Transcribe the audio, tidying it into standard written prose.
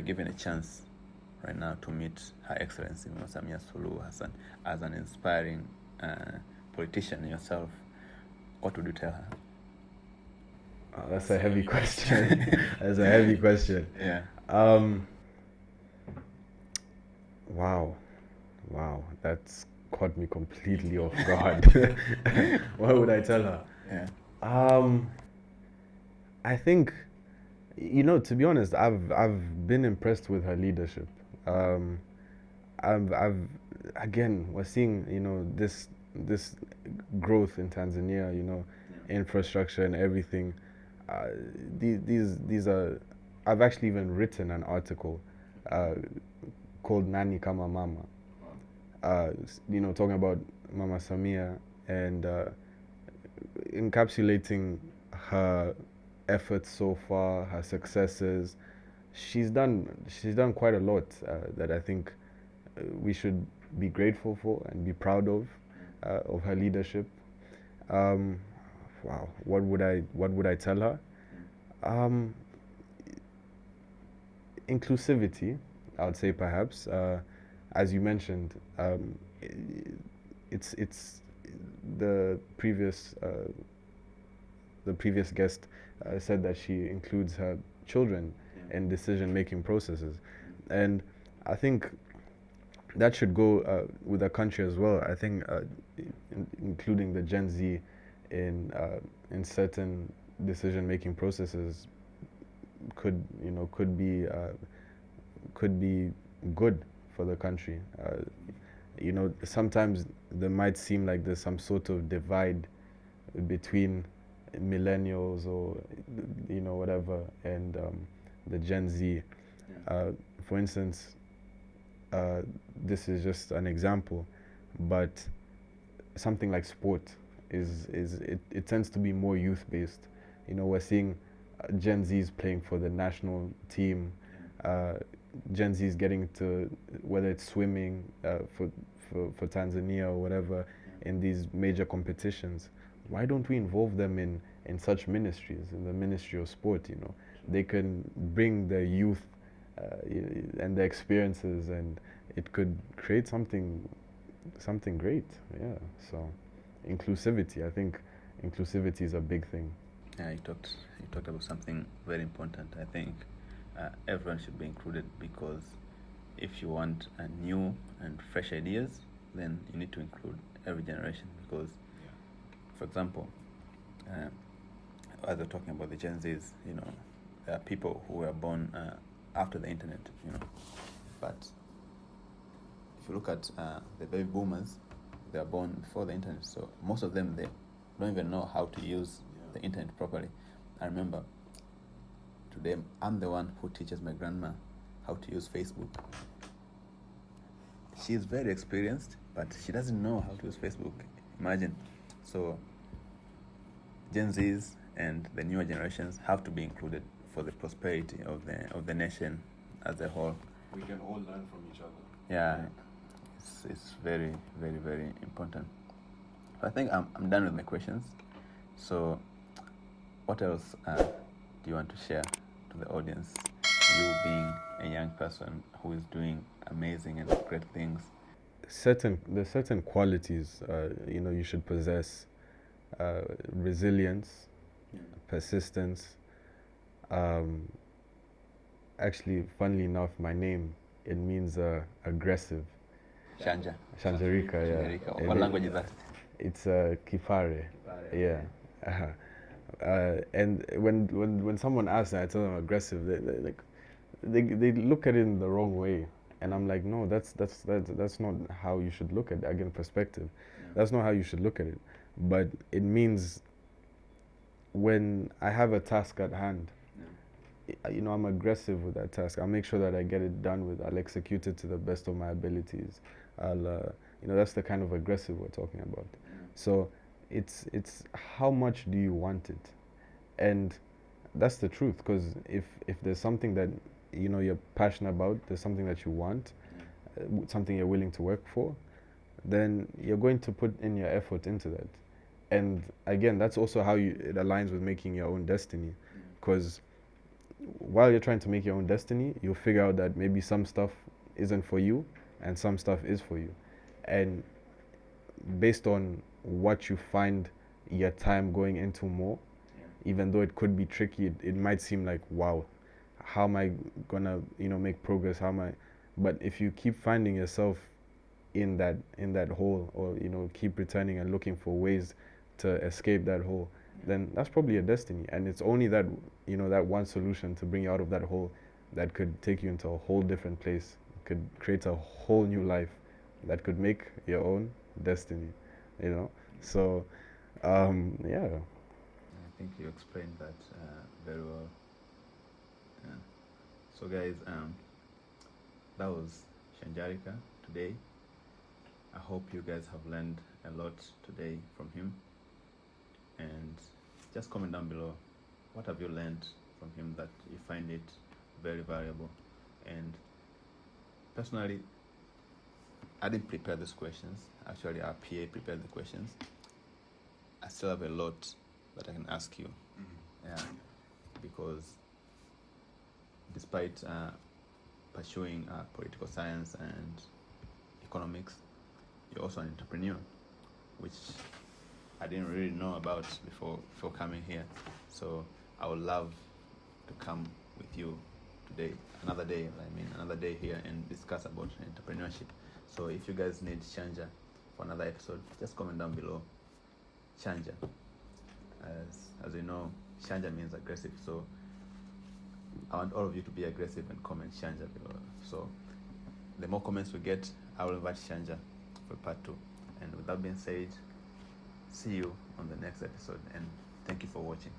given a chance right now to meet Her Excellency Samia Suluhu Hassan as an inspiring politician yourself, what would you tell her? That's a heavy question. That's a heavy question. Yeah. Wow, that's caught me completely off guard. What would I tell her? Yeah. I think, to be honest, I've been impressed with her leadership. I've again, we're seeing, this growth in Tanzania, infrastructure and everything. These are, I've actually even written an article called Nani Kama Mama, talking about Mama Samia and encapsulating her efforts so far, her successes. She's done quite a lot that I think we should be grateful for and be proud of her leadership. Wow, what would I tell her? Inclusivity, I would say, perhaps. As you mentioned, it's the previous guest said that she includes her children in decision-making processes, and I think that should go with the country as well. I think including the Gen Z in certain decision-making processes could be good for the country. Sometimes there might seem like there's some sort of divide between millennials or whatever and the Gen Z. For instance, this is just an example, but something like sport it tends to be more youth based. We're seeing Gen Zs playing for the national team. Gen Zs getting to, whether it's swimming for Tanzania or whatever, in these major competitions. Why don't we involve them in such ministries, in the Ministry of Sport? They can bring their youth and their experiences, and it could create something great. Yeah. So inclusivity, I think inclusivity is a big thing. Yeah, you talked about something very important. I think everyone should be included, because if you want new and fresh ideas, then you need to include every generation. Because, for example, as we're talking about the Gen Zs, there are people who were born after the internet, but if you look at the baby boomers, they are born before the internet, so most of them, they don't even know how to use the internet properly. I remember today I'm the one who teaches my grandma how to use Facebook. She's very experienced, but she doesn't know how to use Facebook. Imagine. So Gen Zs and the newer generations have to be included for the prosperity of the nation as a whole. We can all learn from each other. Yeah. It's very, very, very important. So I think I'm done with my questions. So what else do you want to share to the audience? You being a young person who is doing amazing and great things. There's certain qualities you should possess. Resilience, persistence. Actually, funnily enough, my name, it means aggressive. Shanjarika, yeah. Shanjarika. What language is that? It's Kifare. Yeah. And when someone asks that, I tell them aggressive, they look at it in the wrong way, and I'm like, no, that's not how you should look at it. Again, perspective. That's not how you should look at it. But it means when I have a task at hand, I'm aggressive with that task. I'll make sure that I get it done with. I'll execute it to the best of my abilities. That's the kind of aggressive we're talking about. So it's how much do you want it, and that's the truth. Because if there's something that you're passionate about, there's something that you want, something you're willing to work for, then you're going to put in your effort into that. And again, that's also how it aligns with making your own destiny. Because while you're trying to make your own destiny, you'll figure out that maybe some stuff isn't for you and some stuff is for you. And based on what you find your time going into more, even though it could be tricky, it might seem like, wow, how am I gonna, make progress? How am I? But if you keep finding yourself in that hole, or keep returning and looking for ways to escape that hole, then that's probably your destiny. And it's only that that one solution to bring you out of that hole that could take you into a whole different place, could create a whole new life, that could make your own destiny. So yeah. I think you explained that very well. Yeah. So guys, that was Shanjarika today. I hope you guys have learned a lot today from him. And just comment down below, what have you learned from him that you find it very valuable? And personally, I didn't prepare these questions. Actually, our PA prepared the questions. I still have a lot that I can ask you. Yeah, because despite pursuing political science and economics, you're also an entrepreneur, which I didn't really know about before coming here. So I would love to come with you today, another day here, and discuss about entrepreneurship. So if you guys need Shanja for another episode, just comment down below. Shanja, as you know, Shanja means aggressive. So I want all of you to be aggressive and comment Shanja below. So the more comments we get, I will invite Shanja for part 2. And with that being said, see you on the next episode, and thank you for watching.